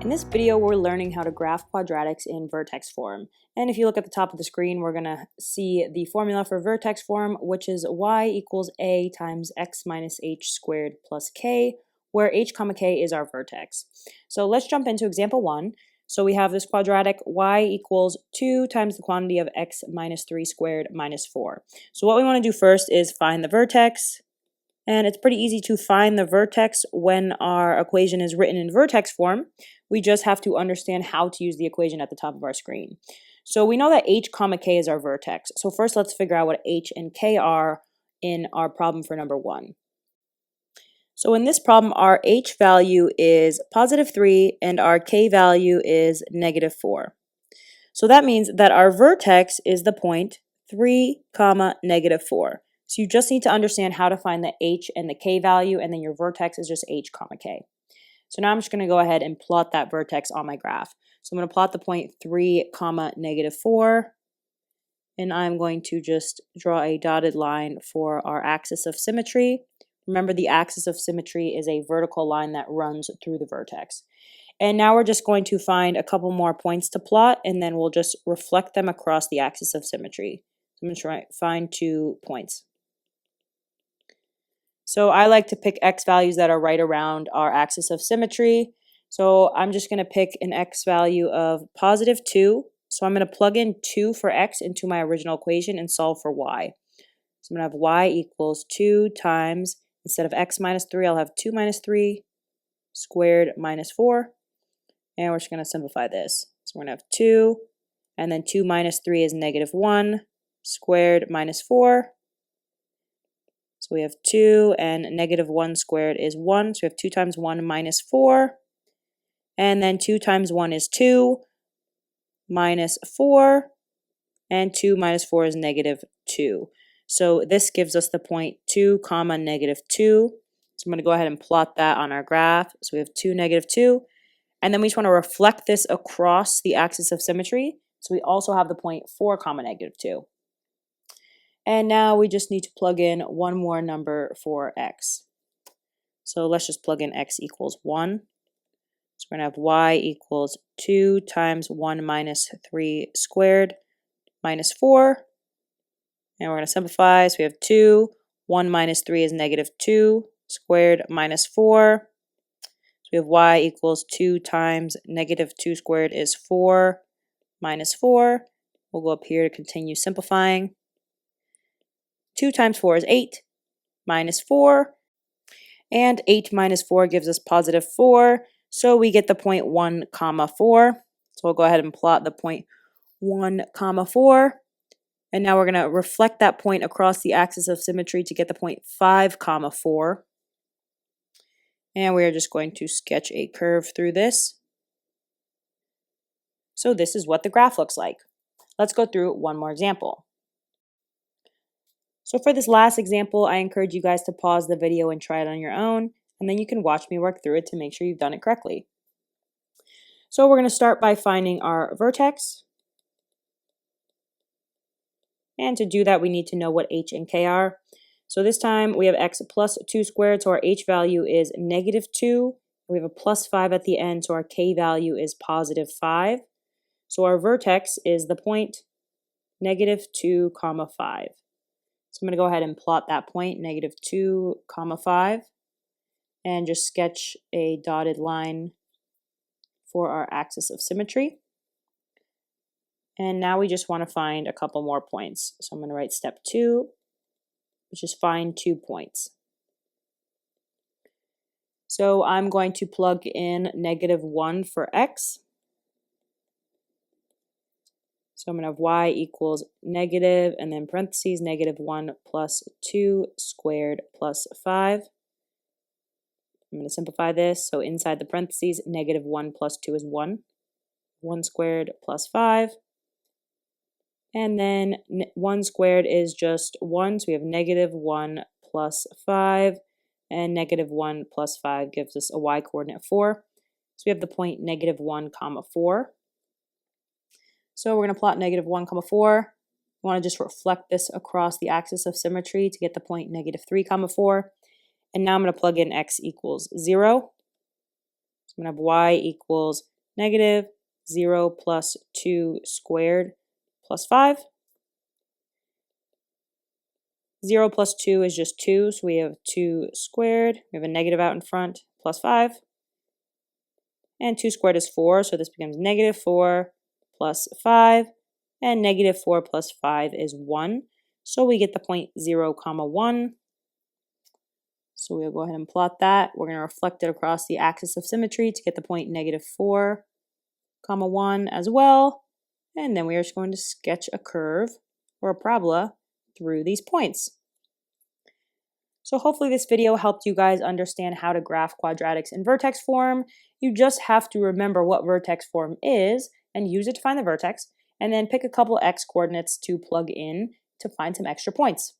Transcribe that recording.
In this video, we're learning how to graph quadratics in vertex form. And if you look at the top of the screen, we're going to see the formula for vertex form, which is y equals a times x minus h squared plus k, where h comma k is our vertex. So let's jump into example 1. So we have this quadratic y equals 2 times the quantity of x minus 3 squared minus 4. So what we want to do first is find the vertex. And it's pretty easy to find the vertex when our equation is written in vertex form. We just have to understand how to use the equation at the top of our screen. So we know that h comma k is our vertex. So first let's figure out what h and k are in our problem for number 1. So in this problem, our h value is positive 3 and our k value is negative 4. So that means that our vertex is the point 3 comma negative 4. So you just need to understand how to find the h and the k value, and then your vertex is just h comma k. So now I'm just going to go ahead and plot that vertex on my graph. So I'm going to plot the point 3 comma negative 4, and I'm going to just draw a dotted line for our axis of symmetry. Remember, the axis of symmetry is a vertical line that runs through the vertex. And now we're just going to find a couple more points to plot, and then we'll just reflect them across the axis of symmetry. So I'm going to try to find 2 points. So I like to pick x values that are right around our axis of symmetry. So I'm just going to pick an x value of positive 2. So I'm going to plug in 2 for x into my original equation and solve for y. So I'm going to have y equals 2 times, instead of x minus 3, I'll have 2 minus 3 squared minus 4. And we're just going to simplify this. So we're going to have 2, and then 2 minus 3 is negative 1 squared minus 4. So we have 2, and negative 1 squared is 1. So we have 2 times 1 minus 4. And then 2 times 1 is 2 minus 4. And 2 minus 4 is negative 2. So this gives us the point 2 comma negative 2. So I'm going to go ahead and plot that on our graph. So we have 2, negative 2. And then we just want to reflect this across the axis of symmetry. So we also have the point 4 comma negative 2. And now we just need to plug in one more number for x. So let's just plug in x equals 1. So we're going to have y equals 2 times 1 minus 3 squared minus 4. And we're going to simplify. So we have 2. 1 minus 3 is negative 2 squared minus 4. So we have y equals 2 times negative 2 squared is 4 minus 4. We'll go up here to continue simplifying. 2 times 4 is 8 minus 4, and 8 minus 4 gives us positive 4, so we get the point 1 comma 4. So we'll go ahead and plot the point 1 comma 4, and now we're going to reflect that point across the axis of symmetry to get the point 5 comma 4. And we are just going to sketch a curve through this. So this is what the graph looks like. Let's go through one more example. So for this last example, I encourage you guys to pause the video and try it on your own, and then you can watch me work through it to make sure you've done it correctly. So we're going to start by finding our vertex. And to do that, we need to know what h and k are. So this time we have x plus 2 squared, so our h value is negative 2. We have a plus 5 at the end, so our k value is positive 5. So our vertex is the point negative 2 comma 5. So I'm going to go ahead and plot that point, negative 2 comma 5, and just sketch a dotted line for our axis of symmetry. And now we just want to find a couple more points. So I'm going to write step 2, which is find 2 points. So I'm going to plug in negative 1 for x. So I'm going to have y equals negative, and then parentheses, negative 1 plus 2 squared plus 5. I'm going to simplify this. So inside the parentheses, negative 1 plus 2 is 1. 1 squared plus 5. And then 1 squared is just 1. So we have negative 1 plus 5. And negative 1 plus 5 gives us a y coordinate of 4. So we have the point negative 1 comma 4. So we're going to plot negative 1 comma 4. We want to just reflect this across the axis of symmetry to get the point -3, 4. And now I'm going to plug in x equals 0. So I'm going to have y equals -0 plus 2 squared plus 5. 0 plus 2 is just 2, so we have 2 squared. We have a negative out in front, plus 5. And 2 squared is 4, so this becomes -4 plus 5. And -4 plus 5 is 1. So we get the point 0, 1. So we'll go ahead and plot that. We're going to reflect it across the axis of symmetry to get the point -4, 1 as well. And then we are just going to sketch a curve or a parabola through these points. So hopefully this video helped you guys understand how to graph quadratics in vertex form. You just have to remember what vertex form is and use it to find the vertex, and then pick a couple x coordinates to plug in to find some extra points.